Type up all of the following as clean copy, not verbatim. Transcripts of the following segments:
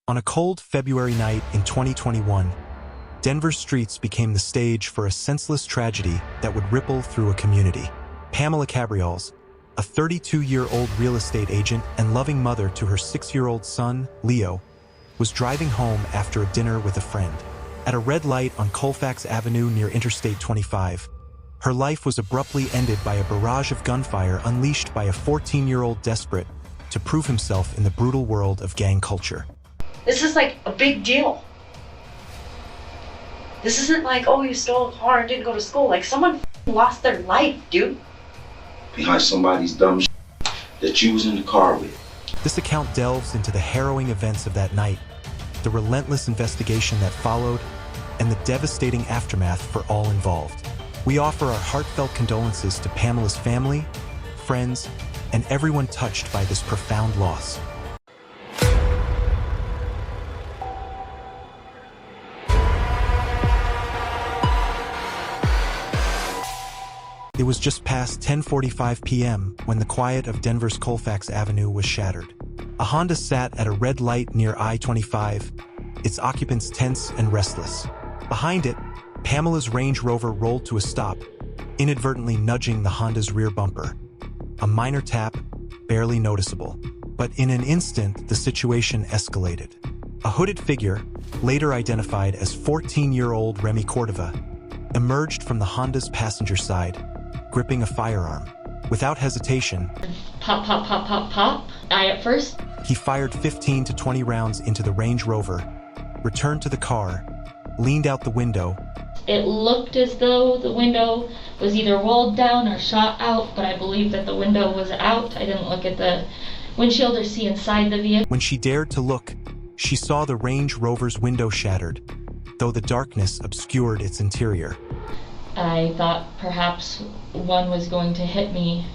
On a cold February night in 2021, Denver's streets became the stage for a senseless tragedy that would ripple through a community. Pamela Cabrioles, a 32-year-old real estate agent and loving mother to her 6-year-old son, Leo, was driving home after a dinner with a friend. At a red light on Colfax Avenue near Interstate 25, her life was abruptly ended by a barrage of gunfire unleashed by a 14-year-old desperate to prove himself in the brutal world of gang culture. This is like a big deal. This isn't like, oh, you stole a car and didn't go to school. Like, someone lost their life, dude. Behind somebody's dumb that you was in the car with. This account delves into the harrowing events of that night, the relentless investigation that followed, and the devastating aftermath for all involved. We offer our heartfelt condolences to Pamela's family, friends, and everyone touched by this profound loss. It was just past 10:45 p.m. when the quiet of Denver's Colfax Avenue was shattered. A Honda sat at a red light near I-25, its occupants tense and restless. Behind it, Pamela's Range Rover rolled to a stop, inadvertently nudging the Honda's rear bumper. A minor tap, barely noticeable. But in an instant, the situation escalated. A hooded figure, later identified as 14-year-old Remy Cordova, emerged from the Honda's passenger side, gripping a firearm. Without hesitation, Pop, pop, pop, pop, pop. At first, he fired 15 to 20 rounds into the Range Rover, returned to the car, leaned out the window. it looked as though the window was either rolled down or shot out, but I believe that the window was out. I didn't look at the windshield or see inside the vehicle. When she dared to look, she saw the Range Rover's window shattered, though the darkness obscured its interior. I thought perhaps one was going to hit me.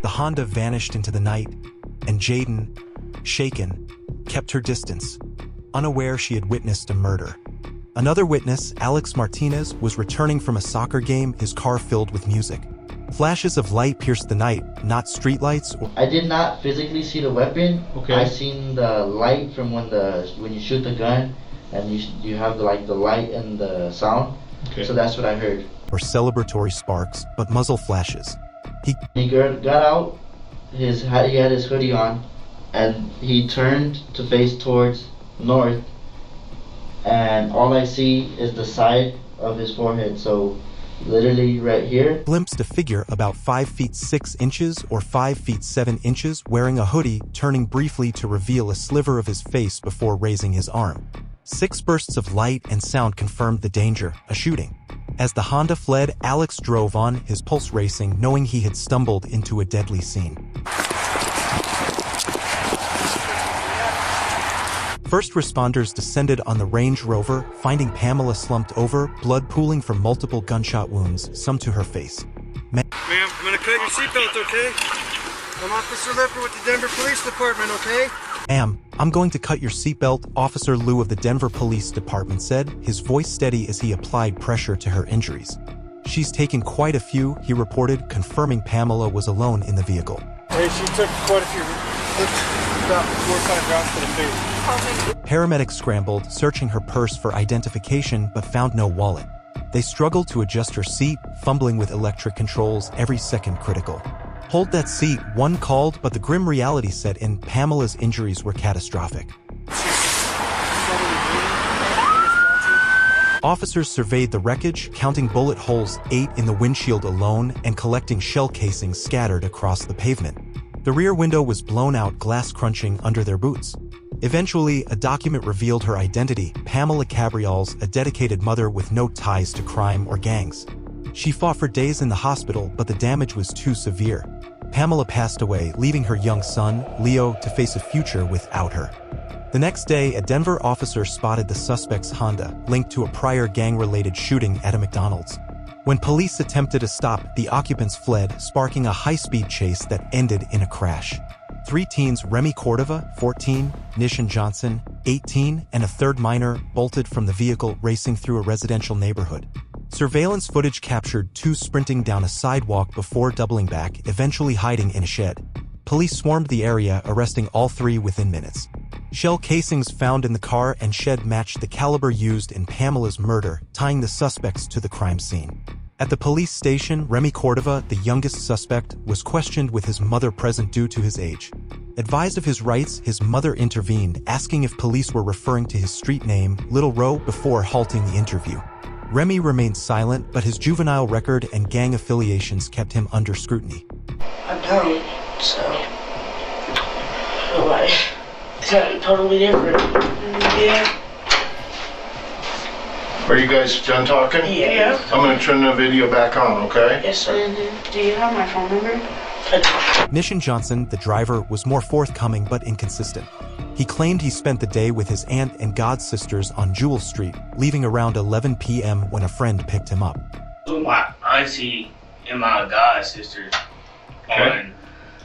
The Honda vanished into the night, and Jaden, shaken, kept her distance, unaware she had witnessed a murder. Another witness, Alex Martinez, was returning from a soccer game, his car filled with music. Flashes of light pierced the night, not streetlights or... I did not physically see the weapon. Okay. I seen the light from when you shoot the gun, and you have the light and the sound. Okay. So that's what I heard. or celebratory sparks, but muzzle flashes. He got out, he had his hoodie on, and he turned to face towards north, and all I see is the side of his forehead, so literally right here. Glimpsed a figure about 5 feet 6 inches or 5 feet 7 inches wearing a hoodie, turning briefly to reveal a sliver of his face before raising his arm. 6 bursts of light and sound confirmed the danger, a shooting. As the Honda fled, Alex drove on, his pulse racing, knowing he had stumbled into a deadly scene. First responders descended on the Range Rover, finding Pamela slumped over, blood pooling from multiple gunshot wounds, some to her face. Ma'am, I'm gonna cut your seatbelt, okay? I'm Officer Lipper with the Denver Police Department, okay? Ma'am, I'm going to cut your seatbelt, Officer Liu of the Denver Police Department said, his voice steady as he applied pressure to her injuries. She's taken quite a few, he reported, confirming Pamela was alone in the vehicle. Hey, she took quite a few, about 4 or 5 rounds to the face. Paramedics scrambled, searching her purse for identification, but found no wallet. They struggled to adjust her seat, fumbling with electric controls, every second critical. Hold that seat, one called, but the grim reality set in. Pamela's injuries were catastrophic. Officers surveyed the wreckage, counting bullet holes, 8 in the windshield alone, and collecting shell casings scattered across the pavement. The rear window was blown out, glass crunching under their boots. Eventually, a document revealed her identity, Pamela Cabrioles, a dedicated mother with no ties to crime or gangs. She fought for days in the hospital, but the damage was too severe. Pamela passed away, leaving her young son, Leo, to face a future without her. The next day, a Denver officer spotted the suspect's Honda, linked to a prior gang-related shooting at a McDonald's. When police attempted to stop, the occupants fled, sparking a high-speed chase that ended in a crash. 3 teens, Remy Cordova, 14, Nishan Johnson, 18, and a third minor, bolted from the vehicle, racing through a residential neighborhood. Surveillance footage captured 2 sprinting down a sidewalk before doubling back, eventually hiding in a shed. Police swarmed the area, arresting all 3 within minutes. Shell casings found in the car and shed matched the caliber used in Pamela's murder, tying the suspects to the crime scene. At the police station, Remy Cordova, the youngest suspect, was questioned with his mother present due to his age. Advised of his rights, his mother intervened, asking if police were referring to his street name, Little Row, before halting the interview. Remy remained silent, but his juvenile record and gang affiliations kept him under scrutiny. I don't, so I feel like it's something totally different. Yeah. Are you guys done talking? Yeah. I'm gonna turn the video back on, okay? Yes, sir. Do you have my phone number? Nishan Johnson, the driver, was more forthcoming but inconsistent. He claimed he spent the day with his aunt and god-sisters on Jewel Street, leaving around 11 p.m. when a friend picked him up. My auntie and my god-sister on,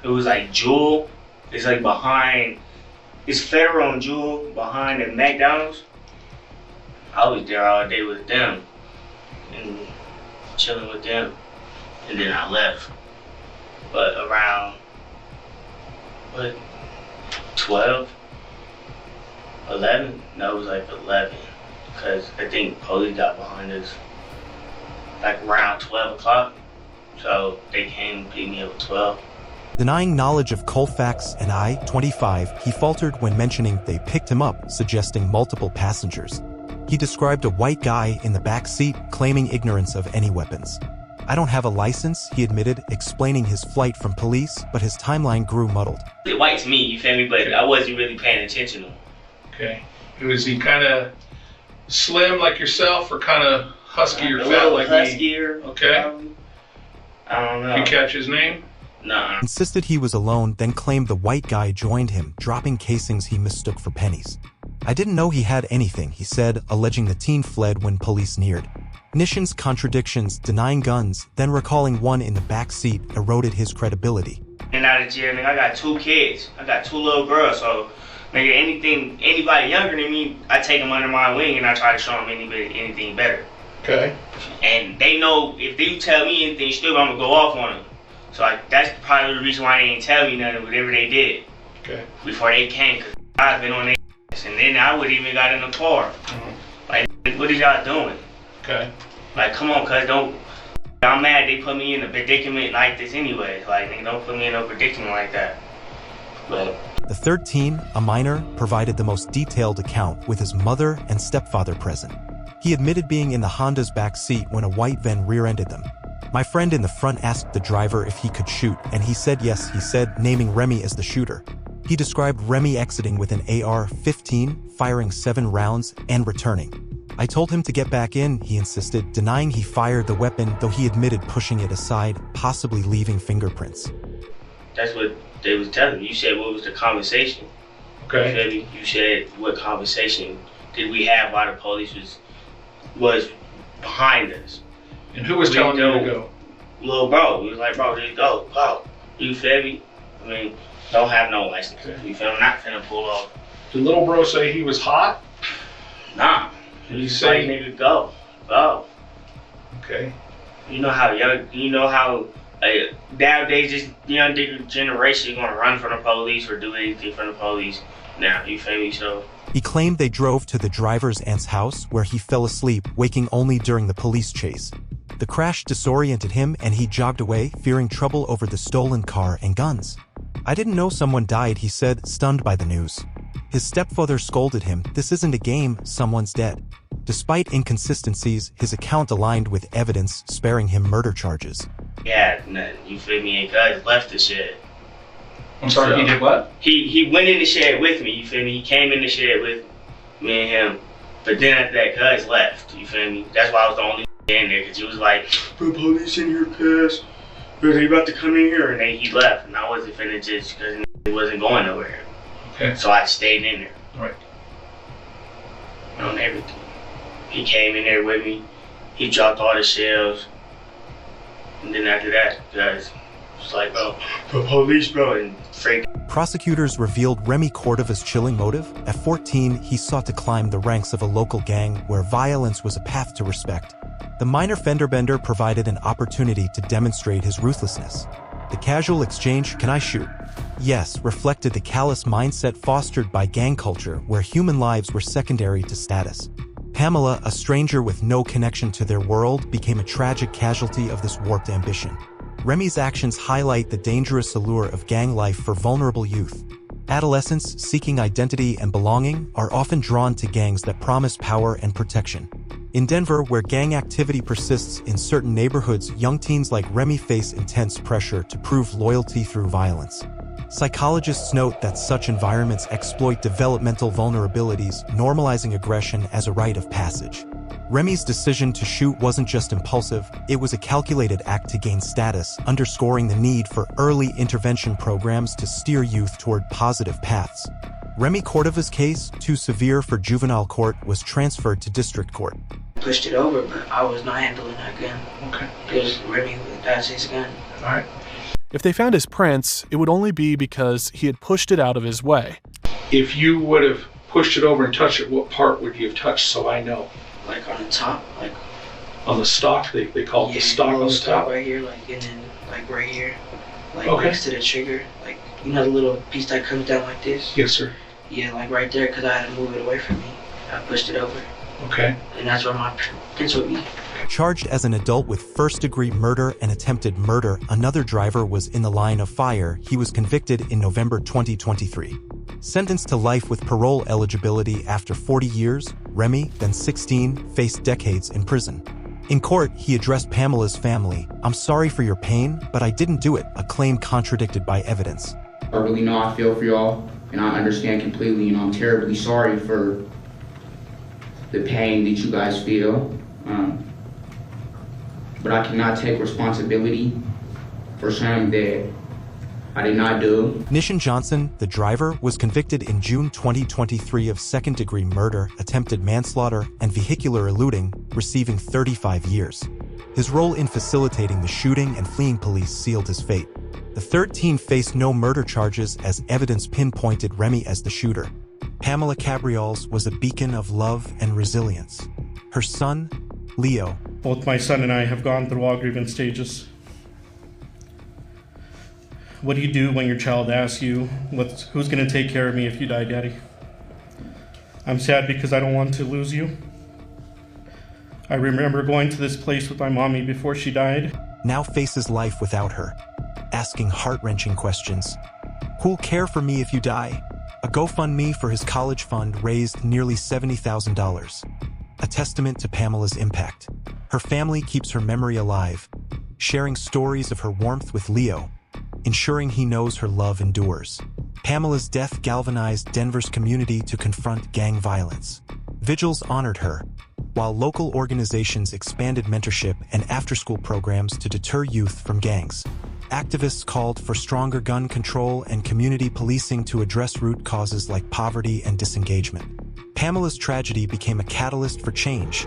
it was like Jewel. It's like behind, it's Federal and Jewel behind the McDonald's. I was there all day with them and chilling with them, and then I left. But around, 12, 11? No, it was like 11, because I think police got behind us like around 12 o'clock, so they came and picked me up at 12. Denying knowledge of Colfax and I-25, he faltered when mentioning they picked him up, suggesting multiple passengers. He described a white guy in the back seat, claiming ignorance of any weapons. I don't have a license, he admitted, explaining his flight from police, but his timeline grew muddled. White to me, you feel me, but I wasn't really paying attention to him. Okay. Was he kind of slim like yourself, or kind of husky or a fat little like huskier, me? Okay. Probably. I don't know. You catch his name? Nah. Insisted he was alone, then claimed the white guy joined him, dropping casings he mistook for pennies. I didn't know he had anything, he said, alleging the teen fled when police neared. Nishan's contradictions, denying guns, then recalling one in the back seat, eroded his credibility. And out of jail, nigga, I got 2 kids. I got 2 little girls, so nigga, anybody younger than me, I take them under my wing and I try to show them anything better. Okay. And they know if they tell me anything stupid, I'm gonna go off on them. So that's probably the reason why they didn't tell me nothing, whatever they did. Okay. Before they came, cause I've been on their ass, and then I would even got in the car. Like, what are y'all doing? Okay. Like, come on, cuz I'm mad they put me in a predicament like this anyway. Like, they don't put me in no predicament like that. But the third teen, a minor, provided the most detailed account with his mother and stepfather present. He admitted being in the Honda's back seat when a white van rear-ended them. My friend in the front asked the driver if he could shoot, and he said yes, he said, naming Remy as the shooter. He described Remy exiting with an AR-15, firing 7 rounds, and returning. I told him to get back in, he insisted, denying he fired the weapon, though he admitted pushing it aside, possibly leaving fingerprints. That's what they was telling me. You said what was the conversation? Okay. You said what conversation did we have while the police was behind us? And who was telling you to go? Little bro. He was like, bro, just go. You feel me? I mean, don't have no license. Okay. You feel me? I'm not finna pull off. Did little bro say he was hot? Nah. Did he say, say, nigga, go. Okay. You know how nowadays this young generation is gonna run from the police or do anything from the police now, you feel me? So he claimed they drove to the driver's aunt's house, where he fell asleep, waking only during the police chase. The crash disoriented him and he jogged away, fearing trouble over the stolen car and guns. I didn't know someone died, he said, stunned by the news. His stepfather scolded him, this isn't a game, someone's dead. Despite inconsistencies, his account aligned with evidence, sparing him murder charges. Yeah, nothing, you feel me? And guys left the shed. I'm sorry, so, he did what? He went in the shed with me, you feel me? He came in the shed with me and him. But then after that, guys left, you feel me? That's why I was the only in there, because he was like, the police in here pissed. Are they about to come in here? And then he left, and I wasn't finna just, because he wasn't going nowhere. Okay. So I stayed in there. Right. On everything. He came in there with me. He dropped all the shells. And then after that, guys was like, oh, the police, bro, and freaked. Prosecutors revealed Remy Cordova's chilling motive. At 14, he sought to climb the ranks of a local gang where violence was a path to respect. The minor fender bender provided an opportunity to demonstrate his ruthlessness. The casual exchange, "Can I shoot?" "Yes," reflected the callous mindset fostered by gang culture where human lives were secondary to status. Pamela, a stranger with no connection to their world, became a tragic casualty of this warped ambition. Remy's actions highlight the dangerous allure of gang life for vulnerable youth. Adolescents seeking identity and belonging are often drawn to gangs that promise power and protection. In Denver, where gang activity persists in certain neighborhoods, young teens like Remy face intense pressure to prove loyalty through violence. Psychologists note that such environments exploit developmental vulnerabilities, normalizing aggression as a rite of passage. Remy's decision to shoot wasn't just impulsive, it was a calculated act to gain status, underscoring the need for early intervention programs to steer youth toward positive paths. Remy Cordova's case, too severe for juvenile court, was transferred to district court. Pushed it over, but I was not handling that gun. Okay. It was Remy with that's his gun. All right. If they found his prints, it would only be because he had pushed it out of his way. If you would have pushed it over and touched it, what part would you have touched so I know? Like on the top, like on the stock, they call it the stock on the top. Right here, like and then like right here, like okay. Next to the trigger, like you know the little piece that comes down like this. Yes, sir. Yeah, like right there, because I had to move it away from me. I pushed it over. Okay. And that's where my prints would be. Charged as an adult with first-degree murder and attempted murder, another driver was in the line of fire. He was convicted in November 2023. Sentenced to life with parole eligibility after 40 years, Remy, then 16, faced decades in prison. In court, he addressed Pamela's family. "I'm sorry for your pain, but I didn't do it," a claim contradicted by evidence. I really know I feel for y'all, and I understand completely, I'm terribly sorry for the pain that you guys feel. But I cannot take responsibility for something that I did not do. Nishan Johnson, the driver, was convicted in June 2023 of second-degree murder, attempted manslaughter, and vehicular eluding, receiving 35 years. His role in facilitating the shooting and fleeing police sealed his fate. The third teen faced no murder charges as evidence pinpointed Remy as the shooter. Pamela Cabrioles was a beacon of love and resilience. Her son, Leo. Both my son and I have gone through all grievance stages. What do you do when your child asks you, who's going to take care of me if you die, Daddy? I'm sad because I don't want to lose you. I remember going to this place with my mommy before she died. Now faces life without her, asking heart-wrenching questions. Who'll care for me if you die? A GoFundMe for his college fund raised nearly $70,000. A testament to Pamela's impact. Her family keeps her memory alive, sharing stories of her warmth with Leo, ensuring he knows her love endures. Pamela's death galvanized Denver's community to confront gang violence. Vigils honored her, while local organizations expanded mentorship and after-school programs to deter youth from gangs. Activists called for stronger gun control and community policing to address root causes like poverty and disengagement. Pamela's tragedy became a catalyst for change,